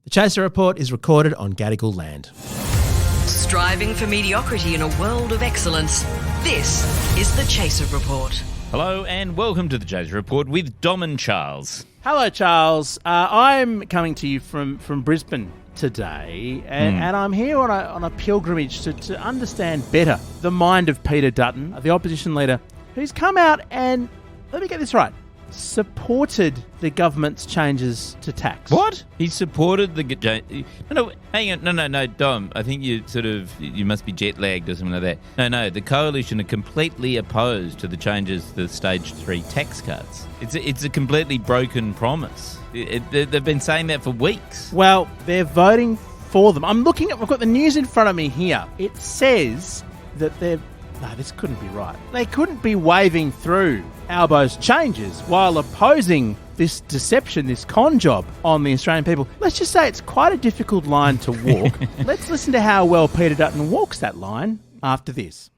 The Chaser Report is recorded on Gadigal land. Striving for mediocrity in a world of excellence. This is the Chaser Report. Hello and welcome to the Chaser Report with Dom and Charles. Hello, Charles. I'm coming to you from Brisbane today, and I'm here on a pilgrimage to understand better the mind of Peter Dutton, the opposition leader, who's come out and, let me get this right, supported the government's changes to tax. What? He supported the... No, hang on. No, Dom. I think you must be jet lagged or something like that. No, the coalition are completely opposed to the changes to the Stage 3 tax cuts. It's a completely broken promise. They've been saying that for weeks. Well, they're voting for them. I've got the news in front of me here. It says that they're... No, this couldn't be right. They couldn't be waving through Albo's changes while opposing this deception, this con job on the Australian people. Let's just say it's quite a difficult line to walk. Let's listen to how well Peter Dutton walks that line after this.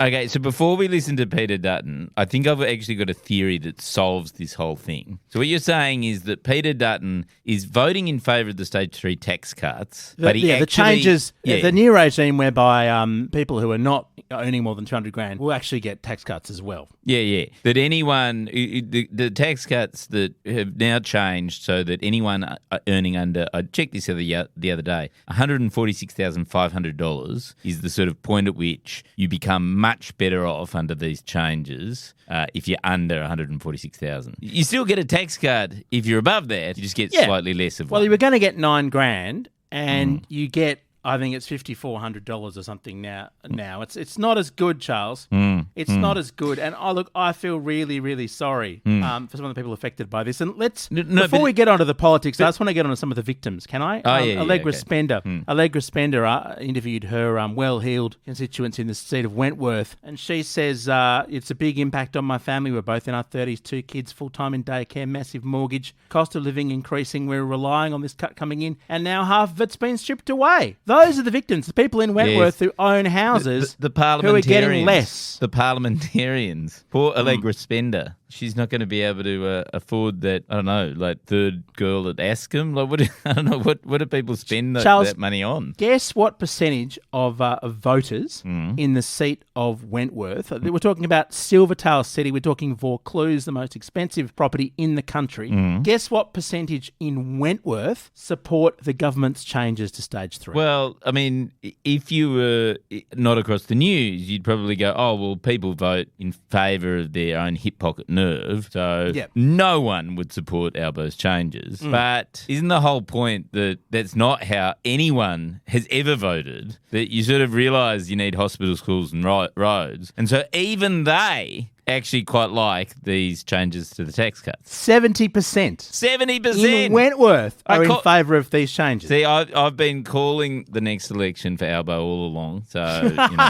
Okay, so before we listen to Peter Dutton, I think I've actually got a theory that solves this whole thing. So what you're saying is that Peter Dutton is voting in favour of the Stage 3 tax cuts, but the changes, the new regime whereby people who are not earning more than $200,000 will actually get tax cuts as well. Yeah. That anyone, the tax cuts that have now changed so that anyone earning under, I checked this the other day, $146,500 is the sort of point at which you become much better off under these changes if you're under 146,000. You still get a tax cut if you're above that. You just get slightly less of one. Well, you were going to get $9,000 and you get, I think it's $5,400 or something now. It's not as good, Charles. It's not as good. And I feel really, really sorry for some of the people affected by this. And before we get onto the politics, I just want to get onto some of the victims. Can I? Allegra Spender. Allegra Spender interviewed her well-heeled constituents in the seat of Wentworth, and she says it's a big impact on my family. We're both in our 30s, 2 kids, full-time in daycare, massive mortgage, cost of living increasing. We're relying on this cut coming in, and now half of it's been stripped away. Those are the victims, the people in Wentworth who own houses the who are getting less. The parliamentarians. Poor Allegra Spender. She's not going to be able to afford that, I don't know, like third girl at Ascom. Like, I don't know, what do people spend that money on? Guess what percentage of voters in the seat of Wentworth, we're talking about Silvertail City, we're talking Vaucluse, the most expensive property in the country. Guess what percentage in Wentworth support the government's changes to Stage 3? Well, I mean, if you were not across the news, you'd probably go, oh, well, people vote in favour of their own hip pocket nerve, so no one would support Albo's changes. But isn't the whole point that that's not how anyone has ever voted, that you sort of realise you need hospitals, schools and roads? And so even they actually quite like these changes to the tax cuts. 70%. 70%! In Wentworth are in favour of these changes. See, I've been calling the next election for Albo all along, so, you know.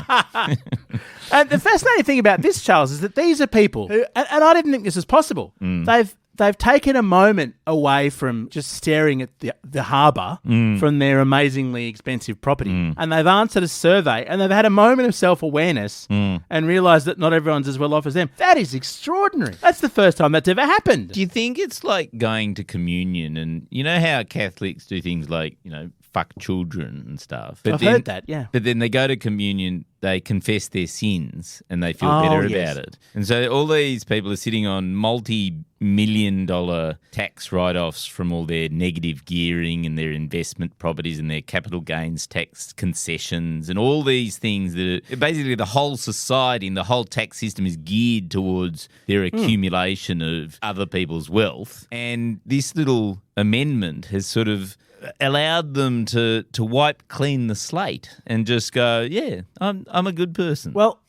And the fascinating thing about this, Charles, is that these are people who, and I didn't think this was possible, they've taken a moment away from just staring at the harbour from their amazingly expensive property, and they've answered a survey, and they've had a moment of self-awareness and realised that not everyone's as well off as them. That is extraordinary. That's the first time that's ever happened. Do you think it's like going to communion, and you know how Catholics do things like, you know, fuck children and stuff? I've heard that, yeah. But then they go to communion, they confess their sins, and they feel better about it. And so all these people are sitting on multi-million-dollar tax write-offs from all their negative gearing and their investment properties and their capital gains tax concessions and all these things that are basically the whole society and the whole tax system is geared towards their accumulation of other people's wealth. And this little amendment has sort of allowed them to wipe clean the slate and just go, yeah, I'm a good person. Well,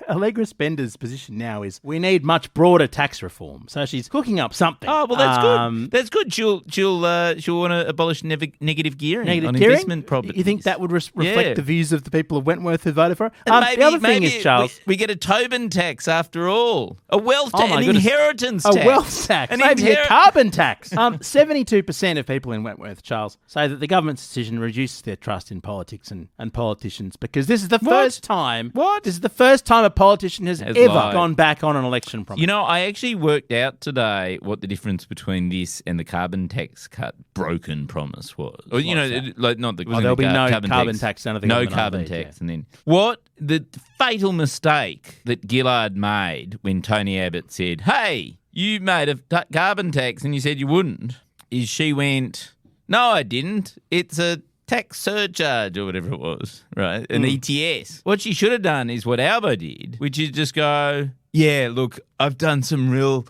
Allegra Spender's position now is we need much broader tax reform. So she's cooking up something. Oh, well, that's good. That's good. She'll want to abolish negative gearing on investment properties. You think that would reflect the views of the people of Wentworth who voted for her? The other thing is, Charles, we get a Tobin tax after all, a wealth tax, an inheritance tax, a wealth tax, maybe a carbon tax. 72% of people in Wentworth, Charles, say that the government's decision reduces their trust in politics and politicians because this is the first time. This is the first time a politician has ever lied. gone back on an election promise. You know, I actually worked out today what the difference between this and the carbon tax cut broken promise was. Or, you know, like not the there'll be no carbon tax. None of the no government carbon IDs, tax. And then what the fatal mistake that Gillard made when Tony Abbott said, hey, you made a carbon tax and you said you wouldn't, is she went, no, I didn't. It's a tax surcharge or whatever it was, right? An ETS. What she should have done is what Albo did, which is just go, yeah, look, I've done some real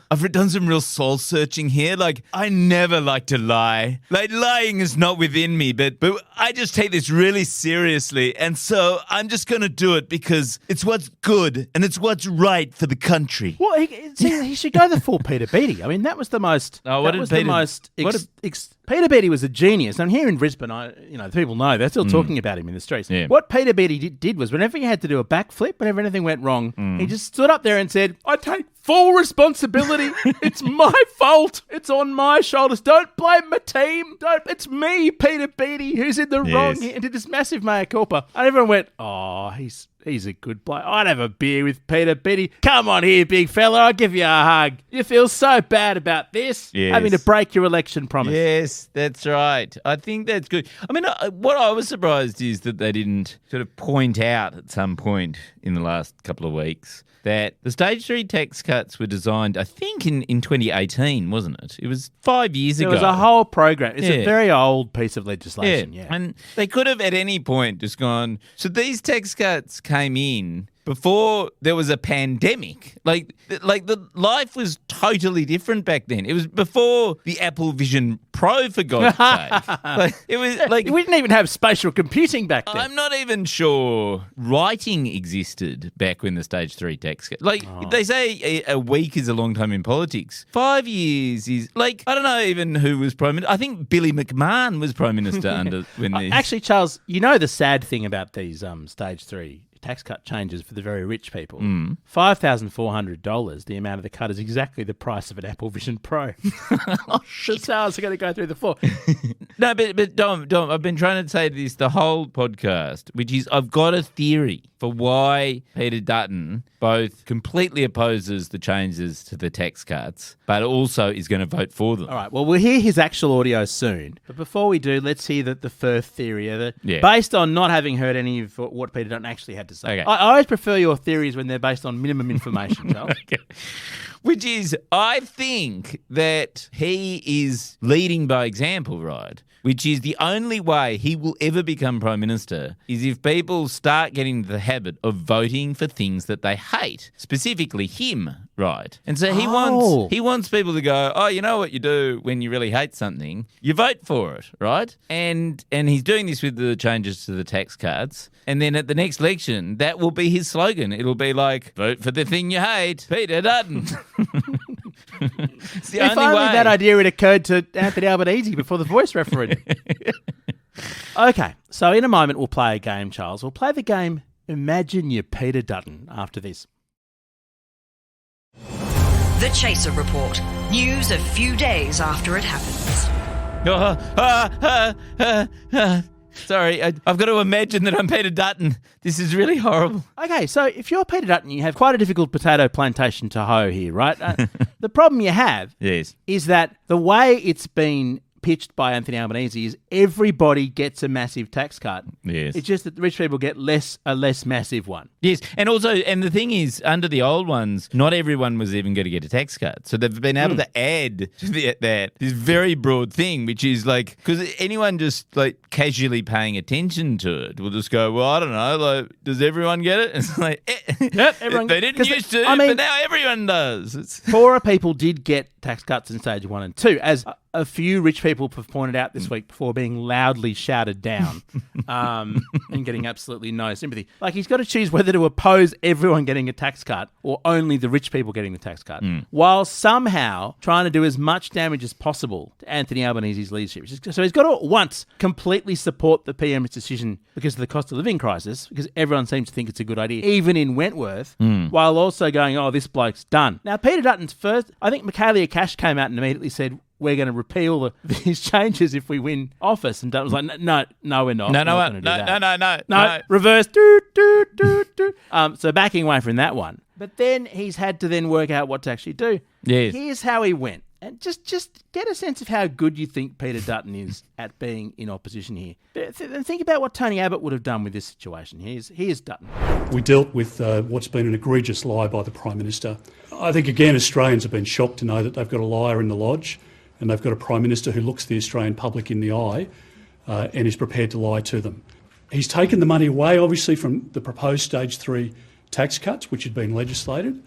soul searching here. Like, I never like to lie. Like, lying is not within me, but I just take this really seriously. And so I'm just going to do it because it's what's good and it's what's right for the country. Well, he should go the full Peter Beattie. I mean, that was the most. Oh, what that did was Peter? The most. Peter Beattie was a genius. And here in Brisbane, the people know they're still talking about him in the streets. Yeah. What Peter Beattie did was, whenever he had to do a backflip, whenever anything went wrong, he just stood up there and said, "I take full responsibility. It's my fault. It's on my shoulders. Don't blame my team. It's me, Peter Beattie, who's in the wrong here." And did this massive mea culpa. And everyone went, "Oh, he's a good bloke. I'd have a beer with Peter Beattie. Come on here, big fella. I'll give you a hug. You feel so bad about this, having to break your election promise." Yes, that's right. I think that's good. I mean, what I was surprised is that they didn't sort of point out at some point in the last couple of weeks that the Stage 3 tax cuts were designed, I think, in 2018, wasn't it? It was 5 years ago. It was a whole program. It's a very old piece of legislation, yeah. And they could have at any point just gone, so these tax cuts came in before there was a pandemic. Like the life was totally different back then. It was before the Apple Vision Pro, for God's sake. It was like we didn't even have spatial computing back then. I'm not even sure writing existed back when the Stage 3 tax cut. They say a week is a long time in politics. 5 years is like, I don't know even who was Prime Minister. I think Billy McMahon was Prime Minister under when this. Actually, Charles, you know the sad thing about these Stage 3 tax cut changes for the very rich people. $5,400, the amount of the cut, is exactly the price of an Apple Vision Pro. Oh, shit. The sales are going to go through the floor. No, but Dom, I've been trying to say this the whole podcast, which is I've got a theory for why Peter Dutton both completely opposes the changes to the tax cuts, but also is going to vote for them. All right, well, we'll hear his actual audio soon. But before we do, let's hear the first theory. Based on not having heard any of what Peter Dutton actually had to say. Okay. I always prefer your theories when they're based on minimum information, Charles. Okay. Which is, I think that he is leading by example, right? Which is the only way he will ever become Prime Minister is if people start getting into the habit of voting for things that they hate, specifically him, right? And so he wants people to go, oh, you know what you do when you really hate something? You vote for it, right? And he's doing this with the changes to the tax cuts. And then at the next election, that will be his slogan. It'll be like, vote for the thing you hate, Peter Dutton. It's the if only only way. that idea had occurred to Anthony Albanese before the voice referendum. Okay, so in a moment we'll play a game, Charles. We'll play the game Imagine You're Peter Dutton after this. The Chaser Report. News a few days after it happens. Sorry, I've got to imagine that I'm Peter Dutton. This is really horrible. Okay, so if you're Peter Dutton, you have quite a difficult potato plantation to hoe here, right? The problem you have is that the way it's been pitched by Anthony Albanese is everybody gets a massive tax cut. Yes. It's just that the rich people get a less massive one. Yes, and the thing is, under the old ones, not everyone was even going to get a tax cut. So they've been able to add to that this very broad thing, which is like, because anyone just like casually paying attention to it will just go, well, I don't know, like, does everyone get it? It's like, Yep, everyone. They didn't used to, but now everyone does. Poorer people did get tax cuts in stage 1 and 2, as a few rich people have pointed out this week before being loudly shouted down and getting absolutely no sympathy. Like, he's got to choose whether to oppose everyone getting a tax cut or only the rich people getting the tax cut, while somehow trying to do as much damage as possible to Anthony Albanese's leadership. So he's got to at once completely support the PM's decision because of the cost of living crisis, because everyone seems to think it's a good idea, even in Wentworth, while also going, oh, this bloke's done. Now, Peter Dutton's first, I think Michaelia Cash came out and immediately said, we're going to repeal these changes if we win office. And Dutton was like, no, we're not. No, reverse. So backing away from that one. But then he's had to then work out what to actually do. Yes. Here's how he went. And just get a sense of how good you think Peter Dutton is at being in opposition here. And think about what Tony Abbott would have done with this situation. Here's Dutton. We dealt with what's been an egregious lie by the Prime Minister. I think, again, Australians have been shocked to know that they've got a liar in the lodge and they've got a Prime Minister who looks the Australian public in the eye and is prepared to lie to them. He's taken the money away, obviously, from the proposed Stage 3 tax cuts, which had been legislated.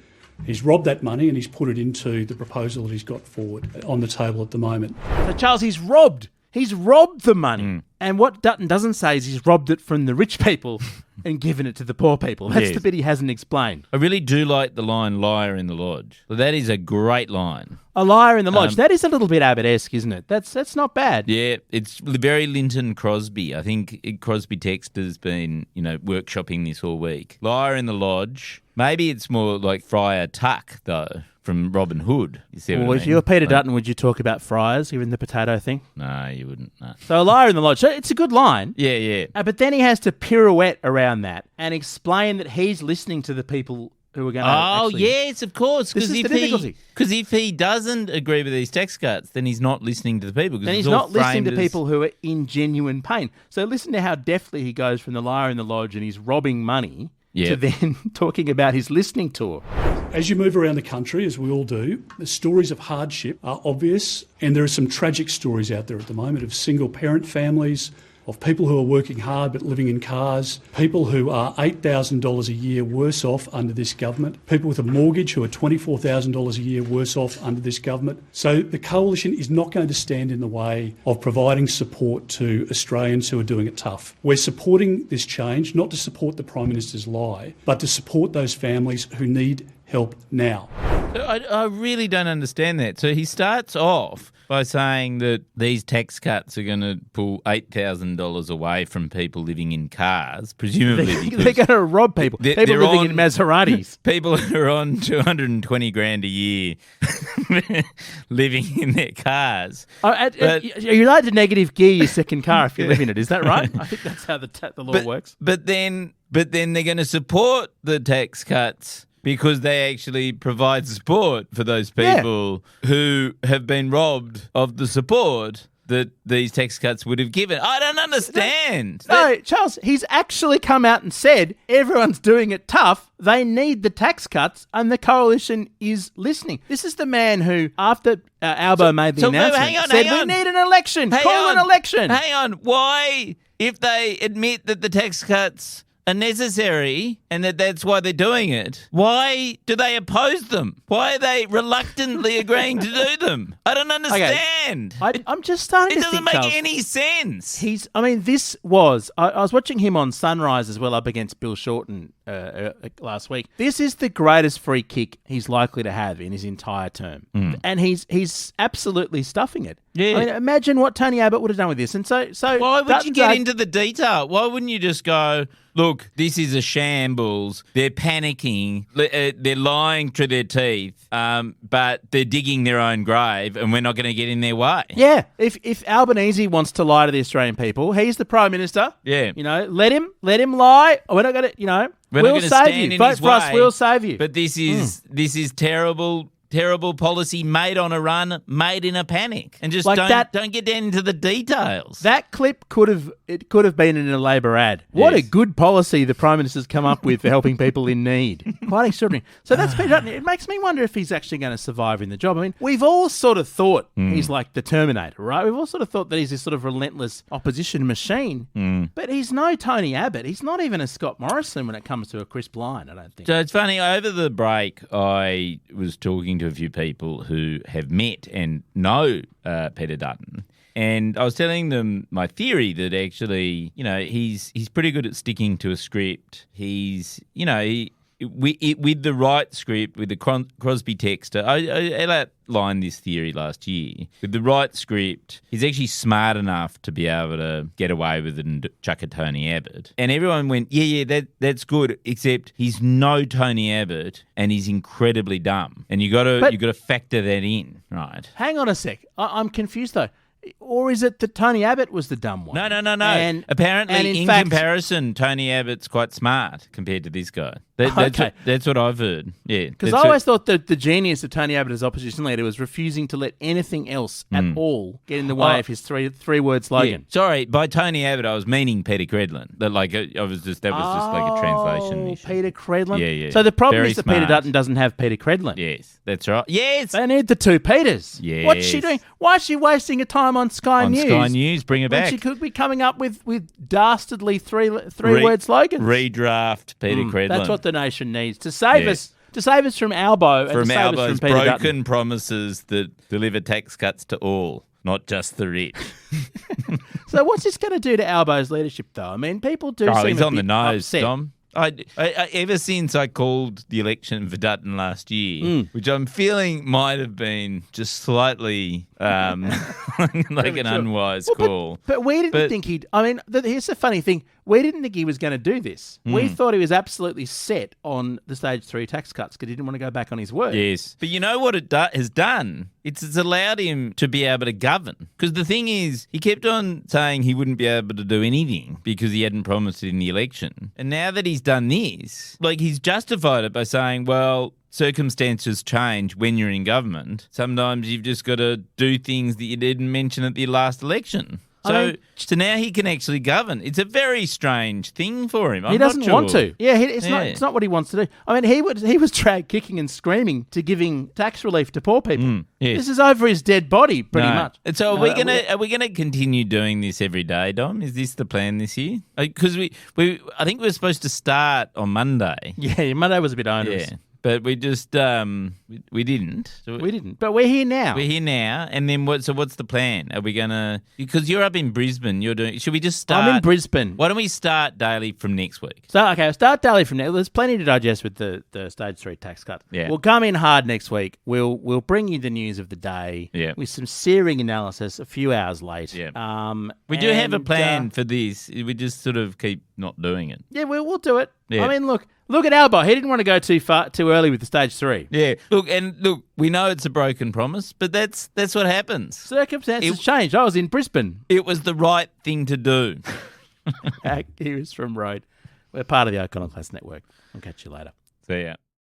He's robbed that money and he's put it into the proposal that he's got forward on the table at the moment. So, Charles, he's robbed. He's robbed the money. And what Dutton doesn't say is he's robbed it from the rich people and given it to the poor people. That's the bit he hasn't explained. I really do like the line "liar in the lodge." That is a great line. A liar in the lodge. That is a little bit Abbott-esque, isn't it? That's not bad. Yeah, it's very Linton Crosby. I think Crosby Text has been, workshopping this all week. Liar in the lodge. Maybe it's more like Friar Tuck, though, from Robin Hood. You see what I mean? If you were Peter Dutton, would you talk about friars, given the potato thing? No, you wouldn't. No. So a liar in the lodge. So it's a good line. Yeah. But then he has to pirouette around that and explain that he's listening to the people who are going to actually... yes, of course. This is the difficulty. Because if he doesn't agree with these tax cuts, then he's not listening to the people. Then he's not listening to people who are in genuine pain. So listen to how deftly he goes from the liar in the lodge and he's robbing money to then talking about his listening tour. As you move around the country, as we all do, the stories of hardship are obvious, and there are some tragic stories out there at the moment of single-parent families, of people who are working hard but living in cars, people who are $8,000 a year worse off under this government, people with a mortgage who are $24,000 a year worse off under this government. So the Coalition is not going to stand in the way of providing support to Australians who are doing it tough. We're supporting this change, not to support the Prime Minister's lie, but to support those families who need help now. I really don't understand that. So he starts off by saying that these tax cuts are going to pull $8,000 away from people living in cars, presumably because they're going to rob people. People living in Maseratis. People who are on $220,000 a year living in their cars. Are you allowed to negative gear your second car if you live in it? Is that right? I think that's how the law works. But then they're going to support the tax cuts because they actually provide support for those people who have been robbed of the support that these tax cuts would have given. I don't understand. No, Charles, he's actually come out and said everyone's doing it tough. They need the tax cuts and the Coalition is listening. This is the man who, after Albo made the announcement, said we need an election. Call an election. Hang on. Why, if they admit that the tax cuts are necessary and that's why they're doing it, why do they oppose them? Why are they reluctantly agreeing to do them? I don't understand. Okay. I'm just starting to think, it doesn't make any sense. I was watching him on Sunrise as well up against Bill Shorten last week. This is the greatest free kick he's likely to have in his entire term. And he's absolutely stuffing it. Yeah. I mean, imagine what Tony Abbott would have done with this. And so why would you get into the detail? Why wouldn't you just go, look, this is a shambles. They're panicking. They're lying through their teeth, but they're digging their own grave, and we're not going to get in their way. Yeah. If Albanese wants to lie to the Australian people, he's the Prime Minister. Yeah. Let him lie. We're not going to, we'll save you. Vote for us, we'll save you. But this is terrible policy made on a run, made in a panic. And just don't get down into the details. That clip could have been in a Labor ad. What a good policy the Prime Minister's come up with for helping people in need. Quite extraordinary. So that's Peter Dutton. It makes me wonder if he's actually going to survive in the job. I mean, we've all sort of thought he's like the Terminator, right? We've all sort of thought that he's this sort of relentless opposition machine. But he's no Tony Abbott. He's not even a Scott Morrison when it comes to a crisp line, I don't think. So it's funny, over the break, I was talking to a few people who have met and know Peter Dutton, and I was telling them my theory that actually, he's pretty good at sticking to a script. He's with the right script, with the Crosby texter, I outlined this theory last year. With the right script, he's actually smart enough to be able to get away with it and chuck a Tony Abbott. And everyone went, that's good, except he's no Tony Abbott and he's incredibly dumb. And you got to factor that in, right? Hang on a sec. I'm confused though. Or is it that Tony Abbott was the dumb one? No. And apparently, in fact, comparison, Tony Abbott's quite smart compared to this guy. That's what I've heard. Yeah, because I always thought that the genius of Tony Abbott as opposition leader was refusing to let anything else at all get in the way of his three-word slogan. Yeah. Sorry, by Tony Abbott, I was meaning Peter Credlin. That was just like a translation issue. Peter Credlin. Yeah. So the problem Very is that smart. Peter Dutton doesn't have Peter Credlin. Yes, that's right. Yes, they need the two Peters. Yes. What's she doing? Why is she wasting her time on Sky News? Sky News, bring her back. She could be coming up with dastardly three-word slogans. Redraft Peter Credlin. That's what the nation needs to save us. To save us from Albo and to save us from Peter broken Dutton. promises that deliver tax cuts to all, not just the rich. So what's this going to do to Albo's leadership, though? I mean, people do seem he's a on the bit nose, upset. Tom. I ever since I called the election for Dutton last year, which I'm feeling might have been just slightly like an unwise call. But we didn't think he'd... I mean, here's the funny thing. We didn't think he was going to do this. We thought he was absolutely set on the stage 3 tax cuts because he didn't want to go back on his word. Yes. But you know what it has done? It's allowed him to be able to govern. Because the thing is, he kept on saying he wouldn't be able to do anything because he hadn't promised it in the election. And now that he's done this, he's justified it by saying, well, circumstances change when you're in government. Sometimes you've just got to do things that you didn't mention at the last election. So now he can actually govern. It's a very strange thing for him. He doesn't want to. Yeah, it's not what he wants to do. I mean, he was dragged kicking and screaming to giving tax relief to poor people. Yes. This is over his dead body, pretty much. And so are we gonna continue doing this every day, Dom? Is this the plan this year? Because I think we were supposed to start on Monday. Yeah, Monday was a bit onerous. Yeah. But we just we didn't. So we didn't. But we're here now. We're here now, and then what? So what's the plan? Are we gonna? Because you're up in Brisbane. You're doing. Should we just start? I'm in Brisbane. Why don't we start daily from next week? So I'll start daily from now. There's plenty to digest with the stage 3 tax cut. Yeah. We'll come in hard next week. We'll bring you the news of the day. Yeah. With some searing analysis a few hours late. Yeah. We do have a plan for this. We just sort of keep not doing it. Yeah, we'll do it. Yeah. I mean, look at Albo. He didn't want to go too early with the stage 3. Yeah. Look, we know it's a broken promise, but that's what happens. Circumstances changed. I was in Brisbane. It was the right thing to do. He was from Road. We're part of the O'Connell Class Network. I'll catch you later. See ya.